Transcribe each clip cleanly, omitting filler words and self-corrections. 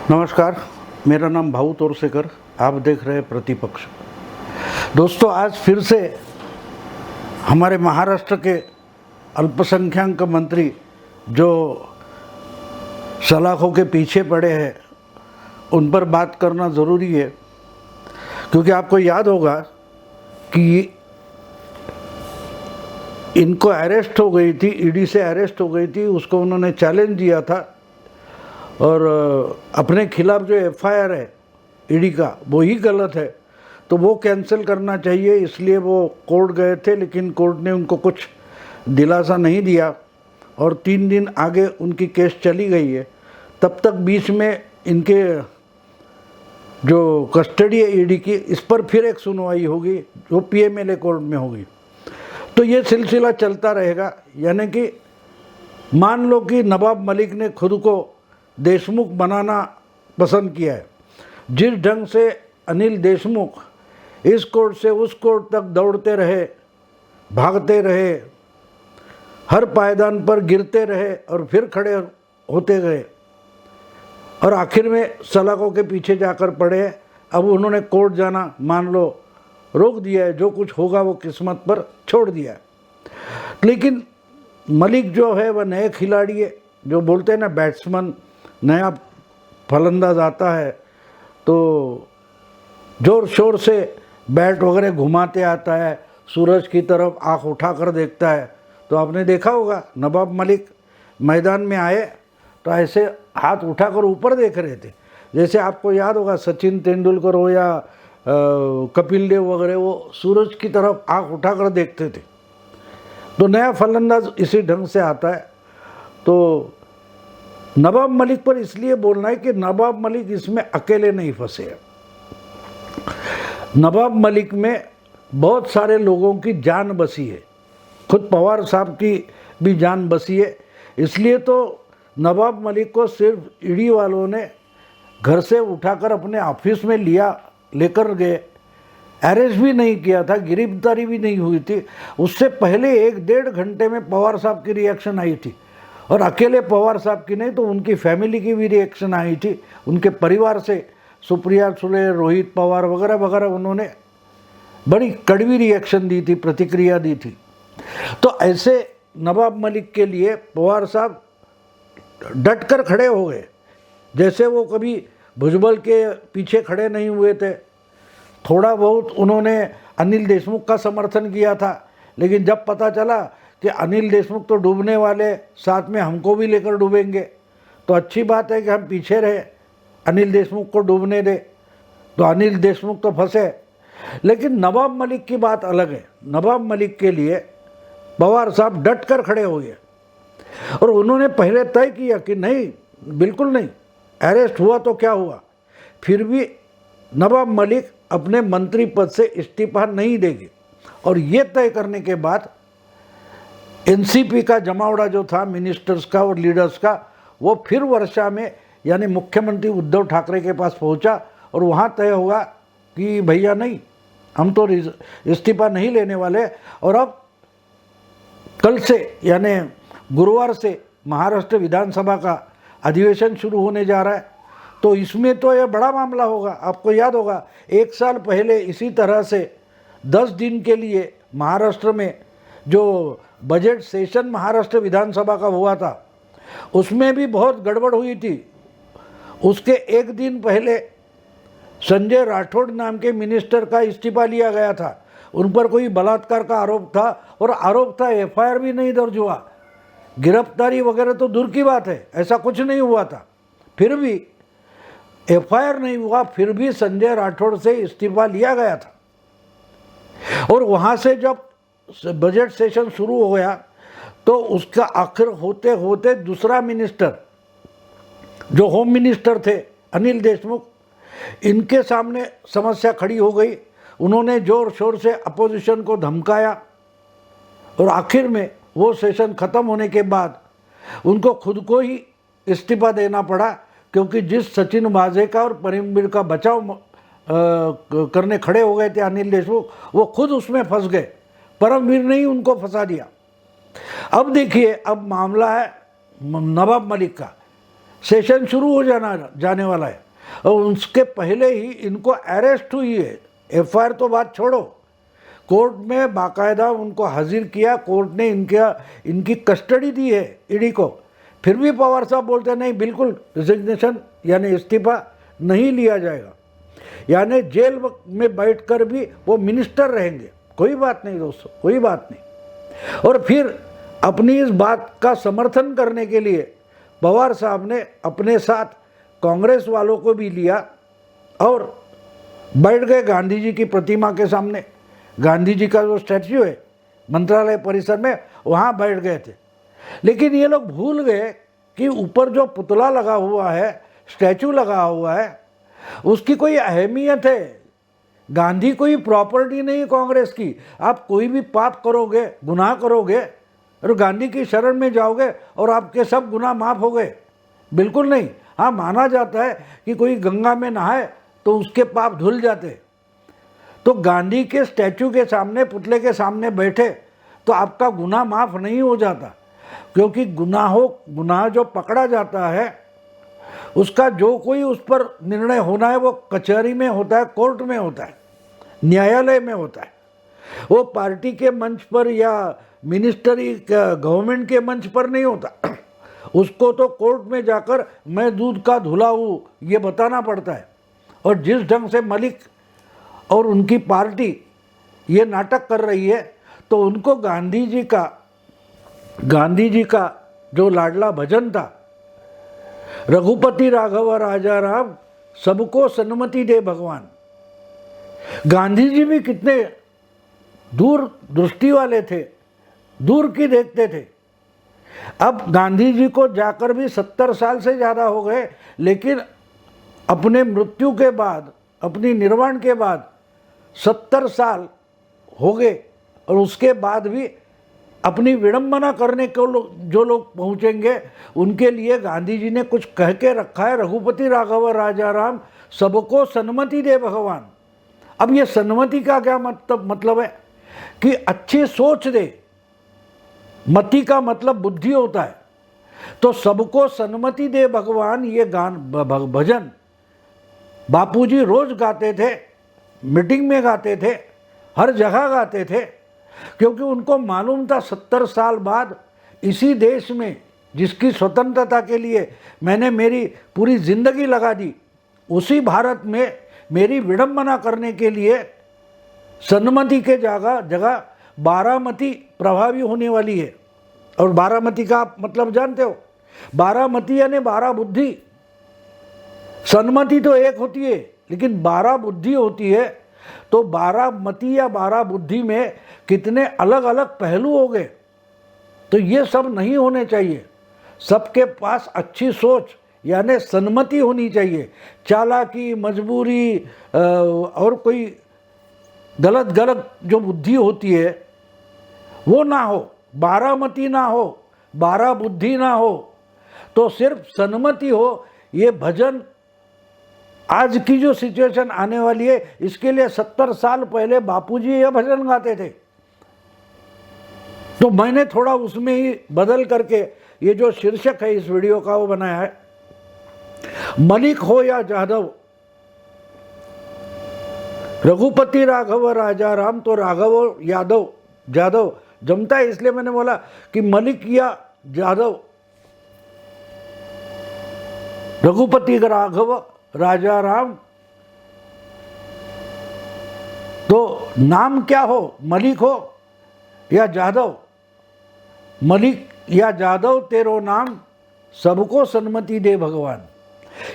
नमस्कार, मेरा नाम भाऊ तोरसेकर। आप देख रहे हैं प्रतिपक्ष। दोस्तों, आज फिर से हमारे महाराष्ट्र के अल्पसंख्यक मंत्री जो सलाखों के पीछे पड़े हैं उन पर बात करना ज़रूरी है, क्योंकि आपको याद होगा कि इनको अरेस्ट हो गई थी, ईडी से अरेस्ट हो गई थी। उसको उन्होंने चैलेंज दिया था और अपने खिलाफ जो एफआईआर है ईडी का वो ही गलत है, तो वो कैंसिल करना चाहिए। इसलिए वो कोर्ट गए थे, लेकिन कोर्ट ने उनको कुछ दिलासा नहीं दिया और 3 दिन आगे उनकी केस चली गई है। तब तक बीच में इनके जो कस्टडी है ईडी की, इस पर फिर एक सुनवाई होगी जो पीएमएलए कोर्ट में होगी। तो ये सिलसिला चलता रहेगा। यानी कि मान लो कि नवाब मलिक ने खुद को देशमुख बनाना पसंद किया है। जिस ढंग से अनिल देशमुख इस कोर्ट से उस कोर्ट तक दौड़ते रहे, भागते रहे, हर पायदान पर गिरते रहे और फिर खड़े होते गए और आखिर में सलाखों के पीछे जाकर पड़े। अब उन्होंने कोर्ट जाना मान लो रोक दिया है, जो कुछ होगा वो किस्मत पर छोड़ दिया है। लेकिन मलिक जो है वह नए खिलाड़ी है। जो बोलते हैं ना, बैट्समैन नया फलंदाज आता है तो ज़ोर शोर से बैट वगैरह घुमाते आता है, सूरज की तरफ आँख उठाकर देखता है। तो आपने देखा होगा नवाब मलिक मैदान में आए तो ऐसे हाथ उठाकर ऊपर देख रहे थे। जैसे आपको याद होगा सचिन तेंदुलकर हो या कपिल देव वगैरह, वो सूरज की तरफ आँख उठाकर देखते थे। तो नया फलंदाज इसी ढंग से आता है। तो नवाब मलिक पर इसलिए बोलना है कि नवाब मलिक इसमें अकेले नहीं फंसे हैं। नवाब मलिक में बहुत सारे लोगों की जान बसी है, खुद पवार साहब की भी जान बसी है। इसलिए तो नवाब मलिक को सिर्फ ईडी वालों ने घर से उठाकर अपने ऑफिस में लेकर गए, अरेस्ट भी नहीं किया था, गिरफ्तारी भी नहीं हुई थी। उससे पहले 1-1.5 घंटे में पवार साहब की रिएक्शन आई थी। और अकेले पवार साहब की नहीं, तो उनकी फैमिली की भी रिएक्शन आई थी। उनके परिवार से सुप्रिया सुले, रोहित पवार वगैरह वगैरह, उन्होंने बड़ी कड़वी रिएक्शन दी थी, प्रतिक्रिया दी थी। तो ऐसे नवाब मलिक के लिए पवार साहब डटकर खड़े हो गए। जैसे वो कभी भुजबल के पीछे खड़े नहीं हुए थे। थोड़ा बहुत उन्होंने अनिल देशमुख का समर्थन किया था, लेकिन जब पता चला कि अनिल देशमुख तो डूबने वाले, साथ में हमको भी लेकर डूबेंगे, तो अच्छी बात है कि हम पीछे रहे, अनिल देशमुख को डूबने दे। तो अनिल देशमुख तो फंसे। लेकिन नवाब मलिक की बात अलग है। नवाब मलिक के लिए पवार साहब डट कर खड़े हो गए और उन्होंने पहले तय किया कि नहीं, बिल्कुल नहीं, अरेस्ट हुआ तो क्या हुआ, फिर भी नवाब मलिक अपने मंत्री पद से इस्तीफा नहीं देंगे। और ये तय करने के बाद एनसीपी का जमावड़ा जो था मिनिस्टर्स का और लीडर्स का, वो फिर वर्षा में यानी मुख्यमंत्री उद्धव ठाकरे के पास पहुंचा और वहां तय हुआ कि भैया नहीं, हम तो इस्तीफा नहीं लेने वाले। और अब कल से यानी गुरुवार से महाराष्ट्र विधानसभा का अधिवेशन शुरू होने जा रहा है। तो इसमें तो यह बड़ा मामला होगा। आपको याद होगा 1 साल पहले इसी तरह से 10 दिन के लिए महाराष्ट्र में जो बजट सेशन महाराष्ट्र विधानसभा का हुआ था, उसमें भी बहुत गड़बड़ हुई थी। उसके 1 दिन पहले संजय राठौड़ नाम के मिनिस्टर का इस्तीफा लिया गया था। उन पर कोई बलात्कार का आरोप था और आरोप था, एफआईआर भी नहीं दर्ज हुआ, गिरफ्तारी वगैरह तो दूर की बात है, ऐसा कुछ नहीं हुआ था। फिर भी एफआईआर नहीं हुआ, फिर भी संजय राठौड़ से इस्तीफा लिया गया था। और वहाँ से जब बजट सेशन शुरू हो गया तो उसका आखिर होते होते दूसरा मिनिस्टर जो होम मिनिस्टर थे अनिल देशमुख, इनके सामने समस्या खड़ी हो गई। उन्होंने जोर शोर से अपोजिशन को धमकाया और आखिर में वो सेशन ख़त्म होने के बाद उनको खुद को ही इस्तीफा देना पड़ा, क्योंकि जिस सचिन वाजे का और परमवीर का बचाव करने खड़े हो गए थे अनिल देशमुख, वो खुद उसमें फंस गए। परमवीर ने ही उनको फंसा दिया। अब देखिए, अब मामला है नवाब मलिक का। सेशन शुरू हो जाने वाला है और उसके पहले ही इनको अरेस्ट हुई है। एफआईआर तो बात छोड़ो, कोर्ट में बाकायदा उनको हाजिर किया, कोर्ट ने इनकी कस्टडी दी है ईडी को। फिर भी पवार साहब बोलते नहीं, बिल्कुल रिजिग्नेशन यानी इस्तीफा नहीं लिया जाएगा, यानी जेल में बैठकर भी वो मिनिस्टर रहेंगे। कोई बात नहीं दोस्तों, कोई बात नहीं। और फिर अपनी इस बात का समर्थन करने के लिए पवार साहब ने अपने साथ कांग्रेस वालों को भी लिया और बैठ गए गांधी जी की प्रतिमा के सामने। गांधी जी का जो स्टैच्यू है मंत्रालय परिसर में, वहाँ बैठ गए थे। लेकिन ये लोग भूल गए कि ऊपर जो पुतला लगा हुआ है, स्टैच्यू लगा हुआ है, उसकी कोई अहमियत है। गांधी कोई प्रॉपर्टी नहीं कांग्रेस की। आप कोई भी पाप करोगे, गुनाह करोगे और गांधी की शरण में जाओगे और आपके सब गुनाह माफ़ हो गए? बिल्कुल नहीं। हाँ, माना जाता है कि कोई गंगा में नहाए तो उसके पाप धुल जाते। तो गांधी के स्टैचू के सामने, पुतले के सामने बैठे तो आपका गुनाह माफ़ नहीं हो जाता, क्योंकि गुनाह जो पकड़ा जाता है उसका जो कोई उस पर निर्णय होना है वो कचहरी में होता है, कोर्ट में होता है, न्यायालय में होता है। वो पार्टी के मंच पर या मिनिस्ट्री गवर्नमेंट के मंच पर नहीं होता। उसको तो कोर्ट में जाकर मैं दूध का धुला हूँ ये बताना पड़ता है। और जिस ढंग से मलिक और उनकी पार्टी ये नाटक कर रही है, तो उनको गांधी जी का जो लाडला भजन था, रघुपति राघव राजा राम सबको सन्मति दे भगवान। गांधी जी भी कितने दूर दृष्टि वाले थे, दूर की देखते थे। अब गांधी जी को जाकर भी 70 साल से ज़्यादा हो गए, लेकिन अपने मृत्यु के बाद, अपनी निर्वाण के बाद 70 साल हो गए और उसके बाद भी अपनी विडंबना करने को जो लोग पहुँचेंगे उनके लिए गांधी जी ने कुछ कह के रखा है, रघुपति राघव राजा राम सबको सन्मति दे भगवान। अब ये सन्मति का क्या मतलब है कि अच्छी सोच दे। मति का मतलब बुद्धि होता है, तो सबको सन्मति दे भगवान ये भजन बापूजी रोज गाते थे, मीटिंग में गाते थे, हर जगह गाते थे, क्योंकि उनको मालूम था 70 साल बाद इसी देश में जिसकी स्वतंत्रता के लिए मैंने मेरी पूरी जिंदगी लगा दी, उसी भारत में मेरी विडंबना करने के लिए सन्मति के जगह बारामती प्रभावी होने वाली है। और बारामती का आप मतलब जानते हो? बारामती यानी 12 बुद्धि। सन्मति तो एक होती है, लेकिन 12 बुद्धि होती है। तो 12 मति या 12 बुद्धि में कितने अलग अलग पहलू हो गए। तो ये सब नहीं होने चाहिए। सबके पास अच्छी सोच यानी सन्मति होनी चाहिए। चालाकी, मजबूरी और कोई गलत जो बुद्धि होती है वो ना हो, 12 मति ना हो, 12 बुद्धि ना हो, तो सिर्फ सन्मति हो। ये भजन आज की जो सिचुएशन आने वाली है, इसके लिए 70 साल पहले बापूजी ये भजन गाते थे। तो मैंने थोड़ा उसमें ही बदल करके ये जो शीर्षक है इस वीडियो का वो बनाया है, मलिक हो या जाधव, रघुपति राघव राजा राम। तो राघव जाधव जमता है, इसलिए मैंने बोला कि मलिक या जाधव, रघुपति राघव राजा राम। तो नाम क्या हो, मलिक हो या जाधव? मलिक या जाधव तेरो नाम सबको सन्मति दे भगवान।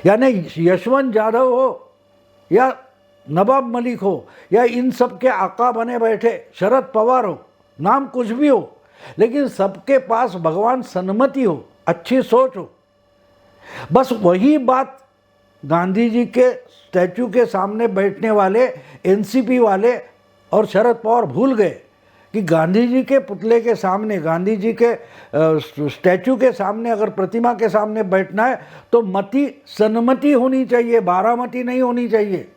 यानी यशवंत जाधव हो या नवाब मलिक हो या इन सब के आका बने बैठे शरद पवार हो, नाम कुछ भी हो, लेकिन सबके पास भगवान सन्मति हो, अच्छी सोच हो। बस वही बात गांधी जी के स्टैचू के सामने बैठने वाले एनसीपी वाले और शरद पवार भूल गए कि गांधी जी के पुतले के सामने, गांधी जी के स्टैचू के सामने, अगर प्रतिमा के सामने बैठना है तो मति सन्मति होनी चाहिए, बारामती नहीं होनी चाहिए।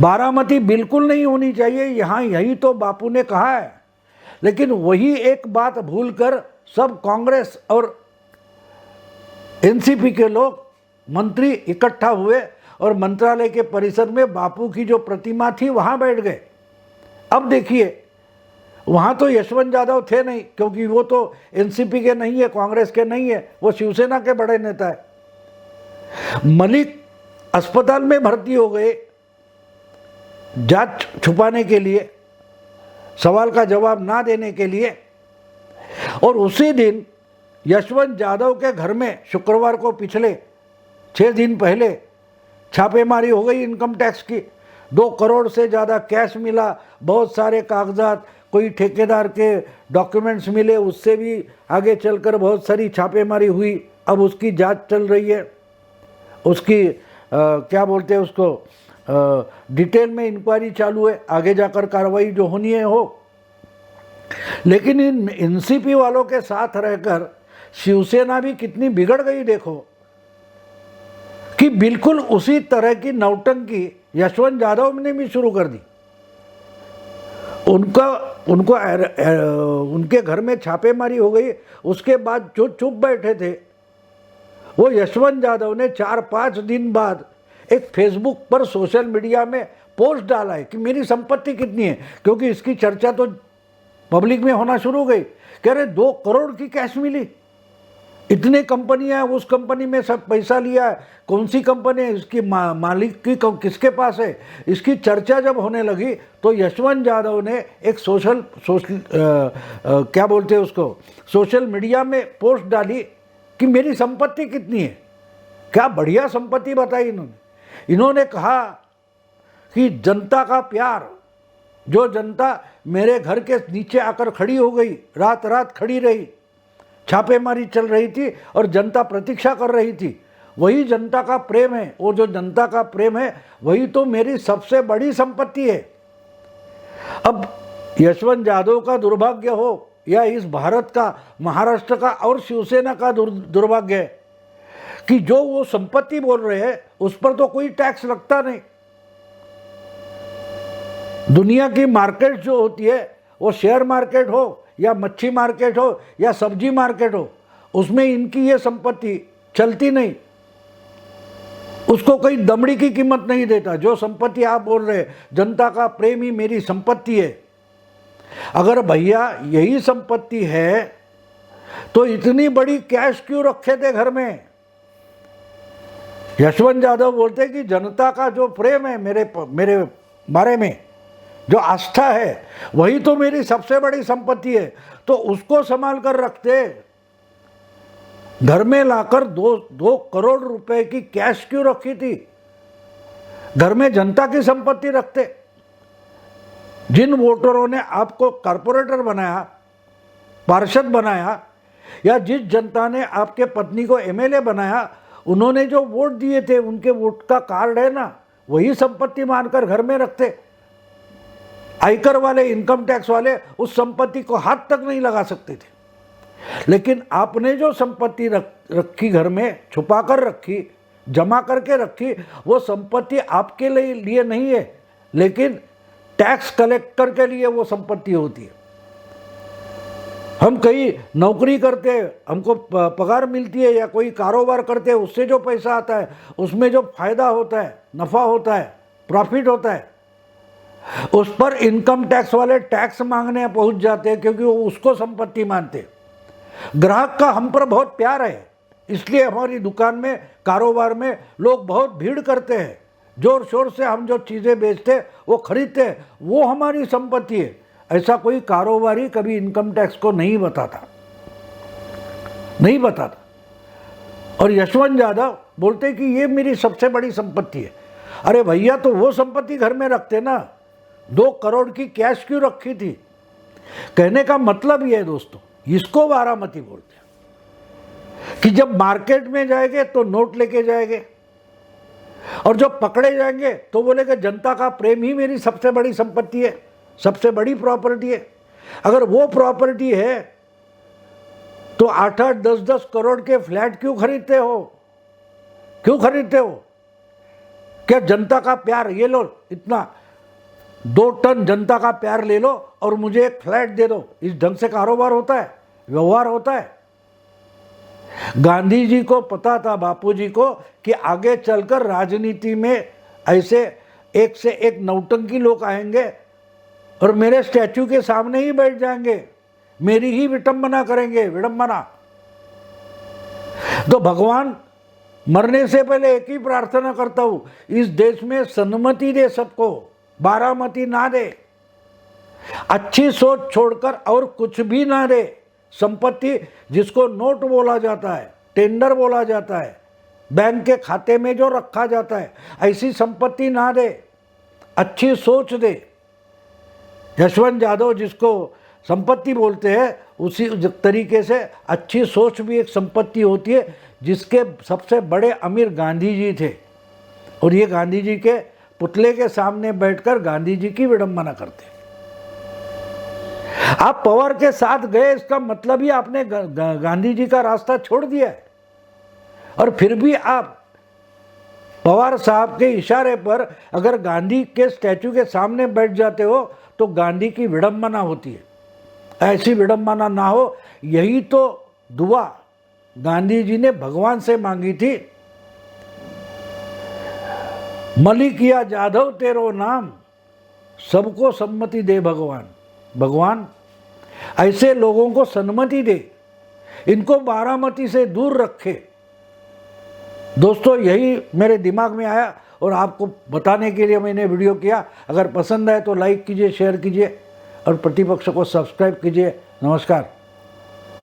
बारामती बिल्कुल नहीं होनी चाहिए। यहाँ यही तो बापू ने कहा है, लेकिन वही एक बात भूलकर सब कांग्रेस और एनसीपी के लोग मंत्री इकट्ठा हुए और मंत्रालय के परिसर में बापू की जो प्रतिमा थी वहां बैठ गए। अब देखिए, वहां तो यशवंत यादव थे नहीं, क्योंकि वो तो एनसीपी के नहीं है, कांग्रेस के नहीं है, वो शिवसेना के बड़े नेता है। मलिक अस्पताल में भर्ती हो गए जांच छुपाने के लिए, सवाल का जवाब ना देने के लिए। और उसी दिन यशवंत यादव के घर में शुक्रवार को पिछले 6 दिन पहले छापेमारी हो गई इनकम टैक्स की। 2 करोड़ से ज़्यादा कैश मिला, बहुत सारे कागजात, कोई ठेकेदार के डॉक्यूमेंट्स मिले, उससे भी आगे चलकर बहुत सारी छापेमारी हुई। अब उसकी जांच चल रही है, उसकी क्या बोलते हैं उसको, डिटेल में इंक्वायरी चालू है, आगे जाकर कार्रवाई जो होनी है हो। लेकिन इन एनसीपी वालों के साथ रहकर शिवसेना भी कितनी बिगड़ गई देखो, कि बिल्कुल उसी तरह की नौटंकी यशवंत यादव ने भी शुरू कर दी। उनको उनके घर में छापेमारी हो गई। उसके बाद जो चुप बैठे थे, वो यशवंत यादव ने 4-5 दिन बाद एक फेसबुक पर, सोशल मीडिया में पोस्ट डाला है कि मेरी संपत्ति कितनी है, क्योंकि इसकी चर्चा तो पब्लिक में होना शुरू हो गई। कह रहे 2 करोड़ की कैश मिली, इतने कंपनियां, उस कंपनी में सब पैसा लिया है, कौन सी कंपनी है, इसकी मालिक की किसके पास है। इसकी चर्चा जब होने लगी तो यशवंत यादव ने एक क्या बोलते हैं उसको, सोशल मीडिया में पोस्ट डाली कि मेरी संपत्ति कितनी है। क्या बढ़िया संपत्ति बताई इन्होंने कहा कि जनता का प्यार, जो जनता मेरे घर के नीचे आकर खड़ी हो गई, रात रात खड़ी रही, छापेमारी चल रही थी और जनता प्रतीक्षा कर रही थी, वही जनता का प्रेम है। वो जो जनता का प्रेम है वही तो मेरी सबसे बड़ी संपत्ति है। अब यशवंत यादव का दुर्भाग्य हो या इस भारत का, महाराष्ट्र का और शिवसेना का दुर्भाग्य है कि जो वो संपत्ति बोल रहे हैं उस पर तो कोई टैक्स लगता नहीं। दुनिया की मार्केट जो होती है, वो शेयर मार्केट हो या मच्छी मार्केट हो या सब्जी मार्केट हो, उसमें इनकी ये संपत्ति चलती नहीं, उसको कोई दमड़ी की कीमत नहीं देता। जो संपत्ति आप बोल रहे, जनता का प्रेम ही मेरी संपत्ति है। अगर भैया यही संपत्ति है तो इतनी बड़ी कैश क्यों रखे थे घर में। यशवंत यादव बोलते कि जनता का जो प्रेम है मेरे बारे में, जो आस्था है, वही तो मेरी सबसे बड़ी संपत्ति है। तो उसको संभाल कर रखते, घर में लाकर 2 करोड़ रुपए की कैश क्यों रखी थी, घर में जनता की संपत्ति रखते। जिन वोटरों ने आपको कारपोरेटर बनाया, पार्षद बनाया, या जिस जनता ने आपके पत्नी को एमएलए बनाया, उन्होंने जो वोट दिए थे, उनके वोट का कार्ड है ना, वही संपत्ति मानकर घर में रखते। आयकर वाले, इनकम टैक्स वाले उस संपत्ति को हाथ तक नहीं लगा सकते थे। लेकिन आपने जो संपत्ति रखी घर में, छुपा कर रखी, जमा करके रखी, वो संपत्ति आपके लिए नहीं है, लेकिन टैक्स कलेक्टर के लिए वो संपत्ति होती है। हम कहीं नौकरी करते हैं, हमको पगार मिलती है, या कोई कारोबार करते हैं, उससे जो पैसा आता है, उसमें जो फायदा होता है, नफा होता है, प्रॉफिट होता है, उस पर इनकम टैक्स वाले टैक्स मांगने पहुंच जाते हैं, क्योंकि वो उसको संपत्ति मानते हैं। ग्राहक का हम पर बहुत प्यार है, इसलिए हमारी दुकान में, कारोबार में लोग बहुत भीड़ करते हैं, जोर शोर से हम जो चीज़ें बेचते हैं वो खरीदते हैं, वो हमारी संपत्ति है। ऐसा कोई कारोबारी कभी इनकम टैक्स को नहीं बताता। और यशवंत यादव बोलते कि ये मेरी सबसे बड़ी संपत्ति है। अरे भैया, तो वो संपत्ति घर में रखते ना, 2 करोड़ की कैश क्यों रखी थी। कहने का मतलब ये है दोस्तों, इसको बारामती बोलते हैं कि जब मार्केट में जाएंगे तो नोट लेके जाएंगे, और जब पकड़े जाएंगे तो बोलेंगे जनता का प्रेम ही मेरी सबसे बड़ी संपत्ति है, सबसे बड़ी प्रॉपर्टी है। अगर वो प्रॉपर्टी है तो 8-8, 10-10 करोड़ के फ्लैट क्यों खरीदते हो? क्या जनता का प्यार, ये लो, इतना 2 टन जनता का प्यार ले लो और मुझे एक फ्लैट दे दो, इस ढंग से कारोबार होता है, व्यवहार होता है? गांधी जी को पता था, बापू जी को, कि आगे चलकर राजनीति में ऐसे एक से एक नौटंकी लोग आएंगे और मेरे स्टैचू के सामने ही बैठ जाएंगे, मेरी ही विडंबना करेंगे, विडंबना। तो भगवान, मरने से पहले एक ही प्रार्थना करता हूं, इस देश में सन्मति दे सबको, बारामती ना दे, अच्छी सोच छोड़कर और कुछ भी ना दे। संपत्ति जिसको नोट बोला जाता है, टेंडर बोला जाता है, बैंक के खाते में जो रखा जाता है, ऐसी संपत्ति ना दे, अच्छी सोच दे। यशवंत यादव जिसको संपत्ति बोलते हैं, उसी तरीके से अच्छी सोच भी एक संपत्ति होती है, जिसके सबसे बड़े अमीर गांधी जी थे, और ये गांधी जी के पुतले के सामने बैठकर गांधी जी की विडंबना करते। आप पवार के साथ गए, इसका मतलब ही आपने गांधी जी का रास्ता छोड़ दिया है, और फिर भी आप पवार साहब के इशारे पर अगर गांधी के स्टैचू के सामने बैठ जाते हो तो गांधी की विडंबना होती है। ऐसी विडंबना ना हो, यही तो दुआ गांधी जी ने भगवान से मांगी थी। मलिक या जाधव तेरो नाम, सबको सम्मति दे भगवान। भगवान ऐसे लोगों को सन्मति दे, इनको बारामती से दूर रखे। दोस्तों, यही मेरे दिमाग में आया और आपको बताने के लिए मैंने वीडियो किया। अगर पसंद आए तो लाइक कीजिए, शेयर कीजिए और प्रतिपक्ष को सब्सक्राइब कीजिए। नमस्कार।